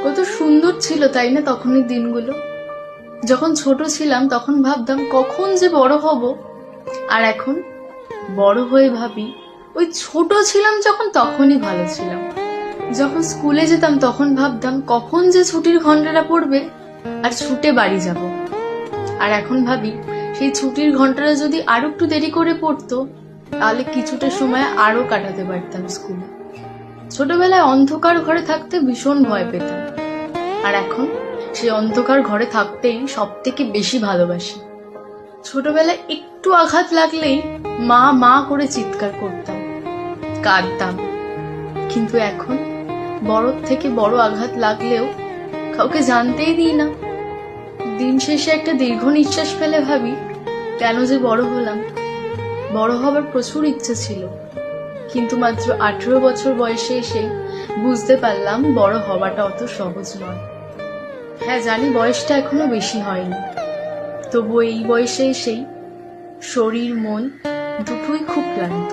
কত সুন্দর ছিল তাই না তখনের দিনগুলো। যখন ছোট ছিলাম তখন ভাবতাম কখন যে বড় হব, আর এখন বড় হয়ে ভাবি ওই ছোট ছিলাম যখন তখনই ভালো ছিলাম। যখন স্কুলে যেতাম তখন ভাবতাম কখন যে ছুটির ঘন্টাটা পড়বে আর ছুটে বাড়ি যাব। আর এখন ভাবি সেই ছুটির ঘন্টাটা যদি আরো একটু দেরি করে পড়তো তাহলে কিছুটা সময় আরো কাটাতে পারতাম স্কুলে। ছোটবেলায় অন্ধকার ঘরে থাকতে ভীষণ ভয় পেতাম, আর এখন সেই অন্ধকার ঘরে থাকতেই সব থেকে বেশি ভালোবাসি। ছোটবেলায় একটু আঘাত লাগলেই মা মা করে চিৎকার করতাম, কাঁদতাম। কিন্তু এখন বড় থেকে বড় আঘাত লাগলেও কাউকে জানতেই দিই না। দিন শেষে একটা দীর্ঘ নিঃশ্বাস ফেলে ভাবি কেন যে বড় হলাম। বড় হবার প্রচুর ইচ্ছে ছিল, কিন্তু মাত্র 18 বছর বয়সে এসেই বুঝতে পারলাম বড় হওয়াটা অত সহজ নয়। হ্যাঁ জানি বয়সটা এখনো বেশি হয়নি, তবুও এই বয়সে এসেই শরীর মন দুটোই খুব ক্লান্ত।